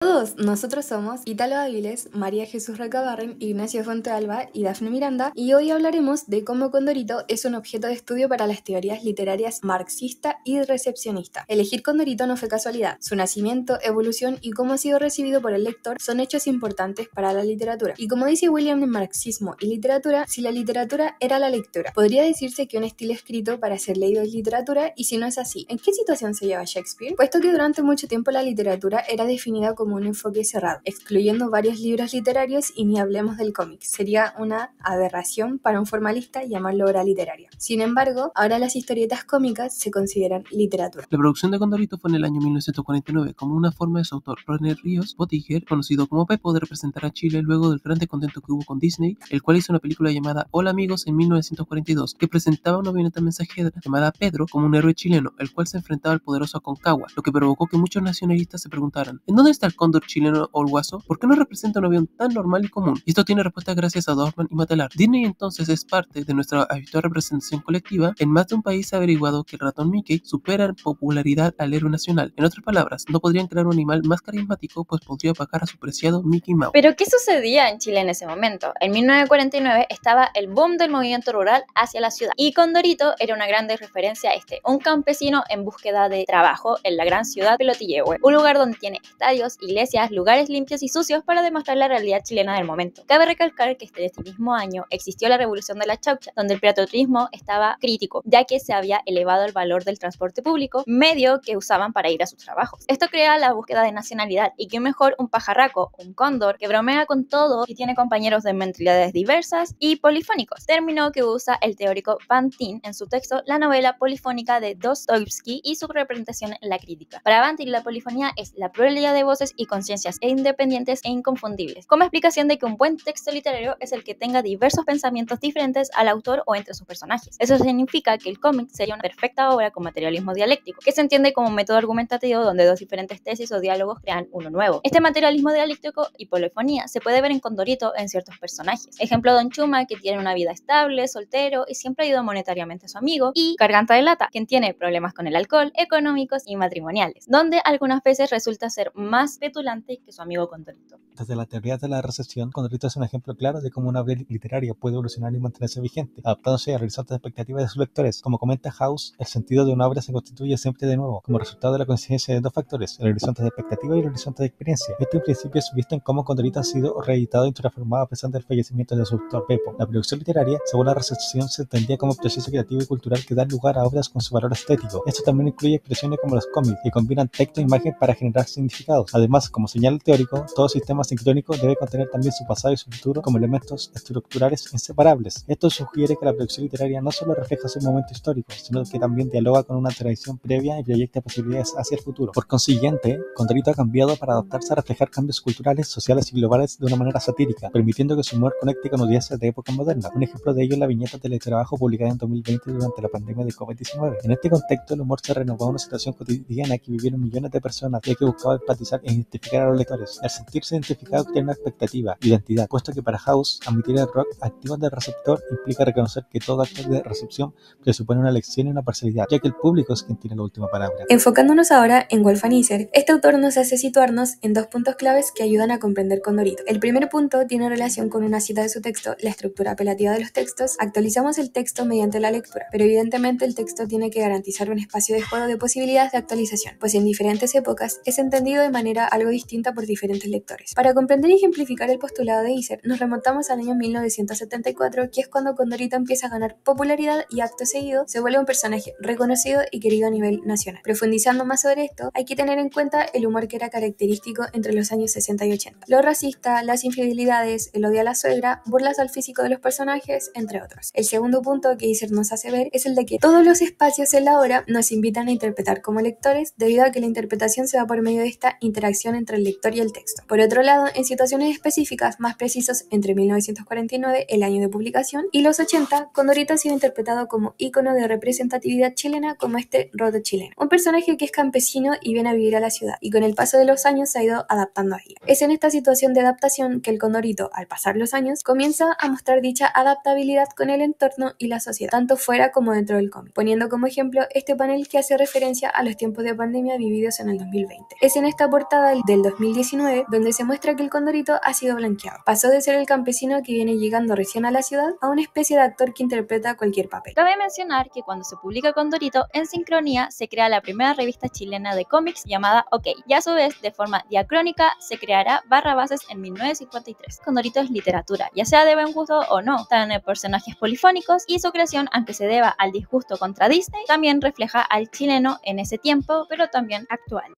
Todos nosotros somos Italo Áviles, María Jesús Recabarren, Ignacio Fontealba y Dafne Miranda, y hoy hablaremos de cómo Condorito es un objeto de estudio para las teorías literarias marxista y recepcionista. Elegir Condorito no fue casualidad. Su nacimiento, evolución y cómo ha sido recibido por el lector son hechos importantes para la literatura. Y como dice William en Marxismo y Literatura, si la literatura era la lectura, podría decirse que un estilo escrito para ser leído es literatura, y si no es así, ¿en qué situación se lleva Shakespeare? Puesto que durante mucho tiempo la literatura era definida como un enfoque cerrado, excluyendo varios libros literarios, y ni hablemos del cómic. Sería una aberración para un formalista llamarlo obra literaria. Sin embargo, ahora las historietas cómicas se consideran literatura. La producción de Condorito fue en el año 1949 como una forma de su autor René Ríos Bottiger, conocido como Pepo, de representar a Chile luego del gran descontento que hubo con Disney, el cual hizo una película llamada Hola Amigos en 1942, que presentaba una avioneta mensajera llamada Pedro como un héroe chileno, el cual se enfrentaba al poderoso Aconcagua, lo que provocó que muchos nacionalistas se preguntaran: ¿en dónde está el cóndor chileno o el guaso? ¿Por qué no representa un avión tan normal y común? Y esto tiene respuesta gracias a Dorfman y Matelar. Disney entonces es parte de nuestra habitual representación colectiva. En más de un país se ha averiguado que el ratón Mickey supera en popularidad al héroe nacional. En otras palabras, no podrían crear un animal más carismático, pues podría opacar a su preciado Mickey Mouse. Pero ¿qué sucedía en Chile en ese momento? En 1949 estaba el boom del movimiento rural hacia la ciudad, y Condorito era una grande referencia a un campesino en búsqueda de trabajo en la gran ciudad Pelotillehue, un lugar donde tiene estadios, iglesias, lugares limpios y sucios para demostrar la realidad chilena del momento. Cabe recalcar que este mismo año existió la revolución de la chaucha, donde el patriotismo estaba crítico, ya que se había elevado el valor del transporte público, medio que usaban para ir a sus trabajos. Esto crea la búsqueda de nacionalidad, y qué mejor un pajarraco, un cóndor, que bromea con todo y tiene compañeros de mentalidades diversas y polifónicos, término que usa el teórico Banting en su texto La novela polifónica de Dostoyevsky y su representación en la crítica. Para Banting, la polifonía es la pluralidad de voces y conciencias independientes e inconfundibles, como explicación de que un buen texto literario es el que tenga diversos pensamientos diferentes al autor o entre sus personajes. Eso significa que el cómic sería una perfecta obra con materialismo dialéctico, que se entiende como un método argumentativo donde dos diferentes tesis o diálogos crean uno nuevo. Este materialismo dialéctico y polifonía se puede ver en Condorito en ciertos personajes. Ejemplo, Don Chuma, que tiene una vida estable, soltero y siempre ayuda monetariamente a su amigo, y Garganta de Lata, quien tiene problemas con el alcohol, económicos y matrimoniales, donde algunas veces resulta ser más petulante que su amigo Condorito. Desde la teoría de la recepción, Condorito es un ejemplo claro de cómo una obra literaria puede evolucionar y mantenerse vigente, adaptándose a horizontes de expectativas de sus lectores. Como comenta House, el sentido de una obra se constituye siempre de nuevo, como resultado de la coincidencia de dos factores: el horizonte de expectativa y el horizonte de experiencia. Este principio es visto en cómo Condorito ha sido reeditado y transformado a pesar del fallecimiento de su autor Pepo. La producción literaria, según la recepción, se entendía como proceso creativo y cultural que da lugar a obras con su valor estético. Esto también incluye expresiones como los cómics, que combinan texto e imagen para generar significados. Además, como señala el teórico, todo sistema sincrónico debe contener también su pasado y su futuro como elementos estructurales inseparables. Esto sugiere que la producción literaria no solo refleja su momento histórico, sino que también dialoga con una tradición previa y proyecta posibilidades hacia el futuro. Por consiguiente, Condorito ha cambiado para adaptarse a reflejar cambios culturales, sociales y globales de una manera satírica, permitiendo que su humor conecte con audiencias de época moderna. Un ejemplo de ello es la viñeta Teletrabajo publicada en 2020 durante la pandemia de COVID-19. En este contexto, el humor se renovó a una situación cotidiana que vivieron millones de personas, ya que buscaba empatizar e identificar a los lectores. Al sentirse identificado, tiene una expectativa, identidad, puesto que para House, admitir el rock activo del receptor implica reconocer que todo acto de recepción presupone una elección y una parcialidad, ya que el público es quien tiene la última palabra. Enfocándonos ahora en Wolfgang Iser, este autor nos hace situarnos en dos puntos claves que ayudan a comprender Condorito. El primer punto tiene relación con una cita de su texto, la estructura apelativa de los textos. Actualizamos el texto mediante la lectura, pero evidentemente el texto tiene que garantizar un espacio de juego de posibilidades de actualización, pues en diferentes épocas es entendido de manera algo distinta por diferentes lectores. Para comprender y ejemplificar el postulado de Iser, nos remontamos al año 1974, que es cuando Condorito empieza a ganar popularidad y acto seguido se vuelve un personaje reconocido y querido a nivel nacional. Profundizando más sobre esto, hay que tener en cuenta el humor que era característico entre los años 60 y 80. Lo racista, las infidelidades, el odio a la suegra, burlas al físico de los personajes, entre otros. El segundo punto que Iser nos hace ver es el de que todos los espacios en la obra nos invitan a interpretar como lectores, debido a que la interpretación se da por medio de esta interacción entre el lector y el texto. Por otro lado, en situaciones específicas más precisos entre 1949, el año de publicación, y los 80, Condorito ha sido interpretado como ícono de representatividad chilena, como este roto chileno, un personaje que es campesino y viene a vivir a la ciudad, y con el paso de los años se ha ido adaptando a ella. Es en esta situación de adaptación que el Condorito, al pasar los años, comienza a mostrar dicha adaptabilidad con el entorno y la sociedad, tanto fuera como dentro del cómic, poniendo como ejemplo este panel que hace referencia a los tiempos de pandemia vividos en el 2020. Es en esta portada actual del 2019, donde se muestra que el Condorito ha sido blanqueado. Pasó de ser el campesino que viene llegando recién a la ciudad a una especie de actor que interpreta cualquier papel. Cabe mencionar que cuando se publica Condorito, en sincronía se crea la primera revista chilena de cómics llamada OK, y a su vez, de forma diacrónica, se creará Barrabases en 1953. Condorito es literatura, ya sea de buen gusto o no, tiene personajes polifónicos y su creación, aunque se deba al disgusto contra Disney, también refleja al chileno en ese tiempo, pero también actual.